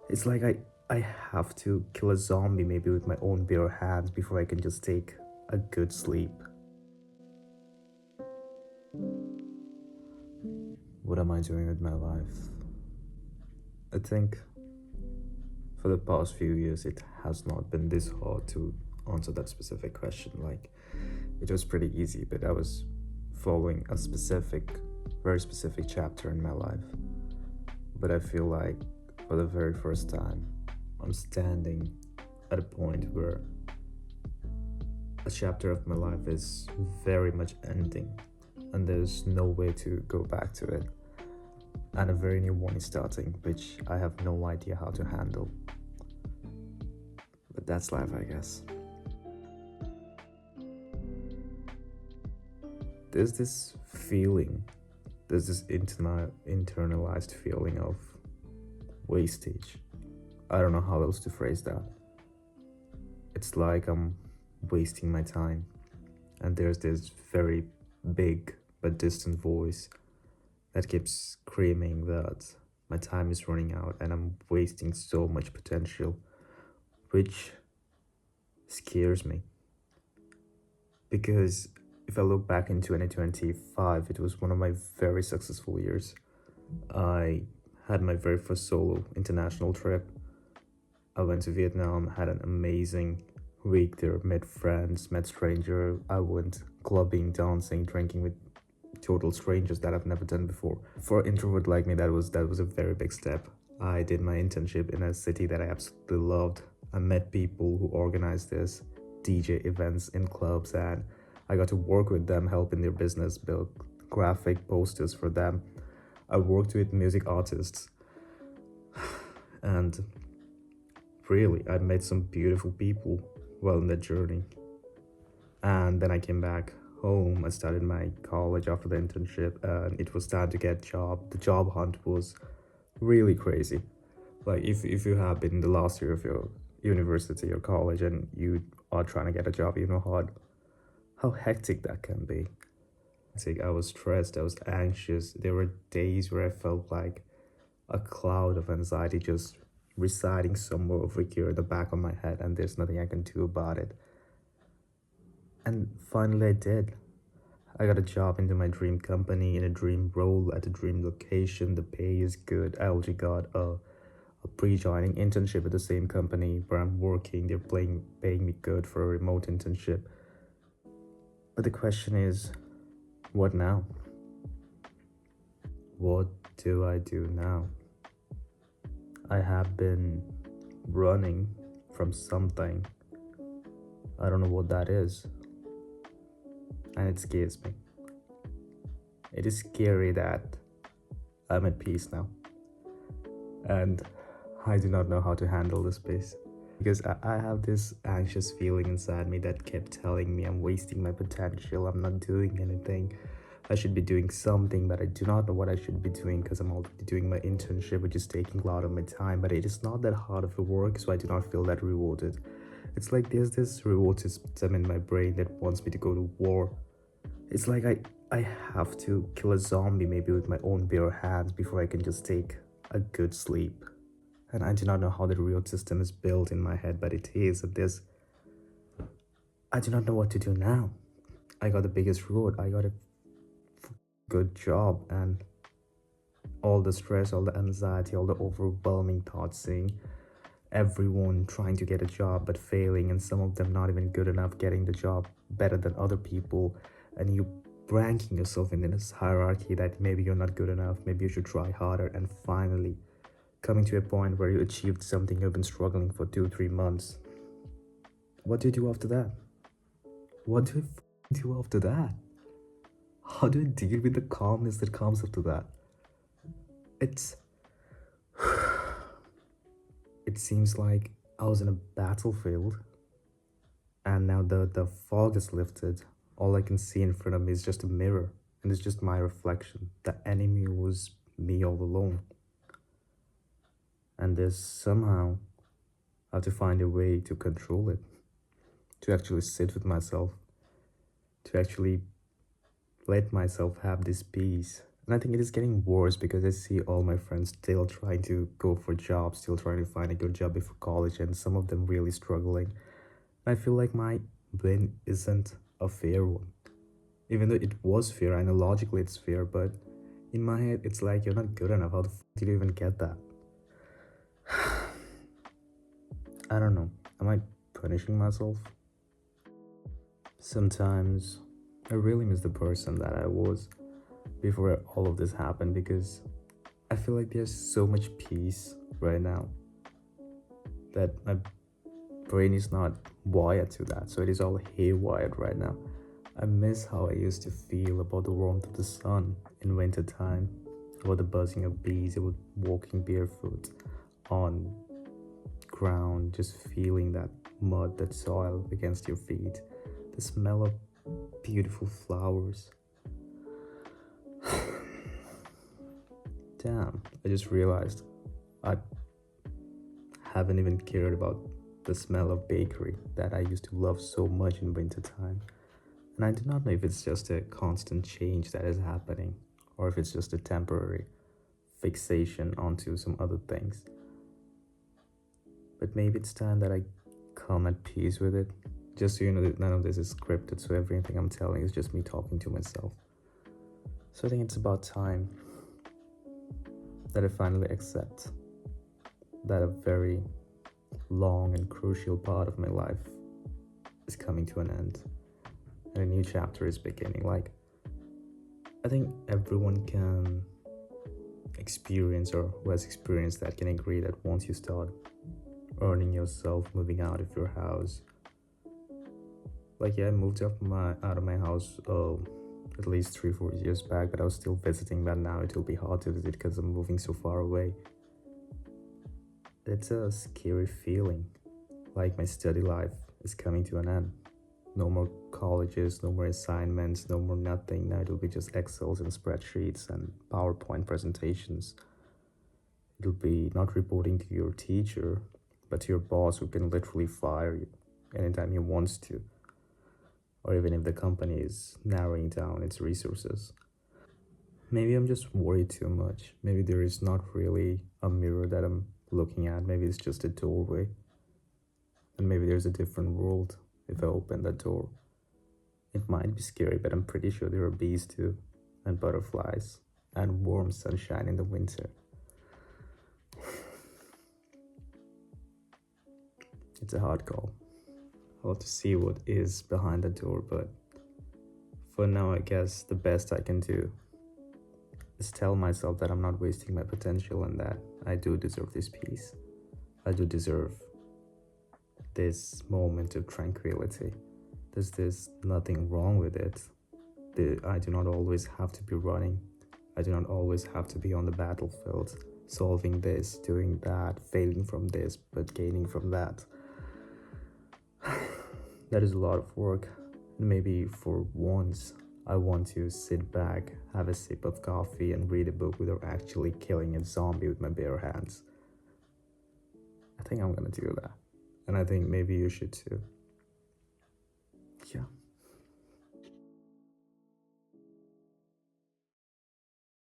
It's like I have to kill a zombie maybe with my own bare hands before I can just take a good sleep. What am I doing with my life? I think for the past few years it has not been this hard to answer that specific question. Like, it was pretty easy, but I was following a very specific chapter in my life. But I feel like for the very first time, I'm standing at a point where a chapter of my life is very much ending, and there's no way to go back to it. And a very new one is starting, which I have no idea how to handle. But that's life, I guess. There's this feeling, there's this internalized feeling of wastage. I don't know how else to phrase that. It's like I'm wasting my time, and there's this very big but distant voice that keeps screaming that my time is running out and I'm wasting so much potential, which scares me. Because if I look back in 2025, it was one of my very successful years. I had my very first solo international trip. I went to Vietnam, had an amazing week there, met friends, met strangers. I went clubbing, dancing, drinking with total strangers that I've never done before. For an introvert like me, that was a very big step. I did my internship in a city that I absolutely loved. I met people who organized this DJ events in clubs, and I got to work with them, help in their business, build graphic posters for them. I worked with music artists, and really, I met some beautiful people while in that journey. And then I came back home. I started my college after the internship, and it was time to get job. The job hunt was really crazy. Like, if you have been in the last year of your university or college and you are trying to get a job, you know how hectic that can be. I was stressed, I was anxious. There were days where I felt like a cloud of anxiety just residing somewhere over here in the back of my head, and there's nothing I can do about it. And finally, I did. I got a job into my dream company in a dream role at a dream location. The pay is good. I already got a pre-joining internship at the same company where I'm working. They're paying me good for a remote internship. But the question is, what now? What do I do now? I have been running from something. I don't know what that is. And it scares me. It is scary that I'm at peace now. And I do not know how to handle this space. Because I have this anxious feeling inside me that kept telling me I'm wasting my potential, I'm not doing anything. I should be doing something, but I do not know what I should be doing because I'm already doing my internship, which is taking a lot of my time. But it is not that hard of a work, so I do not feel that rewarded. It's like there's this reward system in my brain that wants me to go to war. It's like I have to kill a zombie maybe with my own bare hands before I can just take a good sleep. And I do not know how the reward system is built in my head, but it is. And I do not know what to do now. I got the biggest reward. I got a good job, and all the stress, all the anxiety, all the overwhelming thoughts, seeing everyone trying to get a job but failing, and some of them not even good enough, getting the job better than other people, and you ranking yourself in this hierarchy that maybe you're not good enough, maybe you should try harder, and finally coming to a point where you achieved something you've been struggling for 2-3 months. What do you do after that? What do I do after that? How do I deal with the calmness that comes after that? It's it seems like I was in a battlefield, and now the fog is lifted. All I can see in front of me is just a mirror, and it's just my reflection. The enemy was me all along. And there's somehow I have to find a way to control it, to actually sit with myself, to actually let myself have this peace And I think it is getting worse because I see all my friends still trying to go for jobs, still trying to find a good job before college, and some of them really struggling. I feel like my win isn't a fair one. Even though it was fair, I know logically it's fair, but in my head, it's like you're not good enough. How the did you even get that? I don't know. Am I punishing myself? Sometimes I really miss the person that I was before all of this happened because I feel like there's so much peace right now that my brain is not wired to that. So it is all haywired right now. I miss how I used to feel about the warmth of the sun in winter time, about the buzzing of bees, about walking barefoot on ground, just feeling that mud, that soil against your feet, the smell of beautiful flowers. Damn, I just realized I haven't even cared about the smell of bakery that I used to love so much in wintertime. And I do not know if it's just a constant change that is happening or if it's just a temporary fixation onto some other things. But maybe it's time that I come at peace with it. Just so you know that none of this is scripted, so everything I'm telling is just me talking to myself. So I think it's about time that I finally accept that a very long and crucial part of my life is coming to an end and a new chapter is beginning. Like, I think everyone can experience, or who has experienced that, can agree that once you start earning yourself, moving out of your house, like, yeah, I moved out of my house at least 3-4 years back, but I was still visiting. But now it will be hard to visit because I'm moving so far away. It's a scary feeling, like my study life is coming to an end. No more colleges, no more assignments, no more nothing. Now it'll be just Excels and spreadsheets and PowerPoint presentations. It'll be not reporting to your teacher, but to your boss, who can literally fire you anytime he wants to, or even if the company is narrowing down its resources. Maybe I'm just worried too much. Maybe there is not really a mirror that I'm looking at. Maybe it's just a doorway. And maybe there's a different world if I open that door. It might be scary, but I'm pretty sure there are bees too, and butterflies, and warm sunshine in the winter. It's a hard call. I'll have to see what is behind the door, but for now, I guess the best I can do is tell myself that I'm not wasting my potential and that I do deserve this peace. I do deserve this moment of tranquility. There's nothing wrong with it. I do not always have to be running. I do not always have to be on the battlefield, solving this, doing that, failing from this, but gaining from that. That is a lot of work. Maybe for once, I want to sit back, have a sip of coffee, and read a book without actually killing a zombie with my bare hands. I think I'm gonna do that. And I think maybe you should too. Yeah.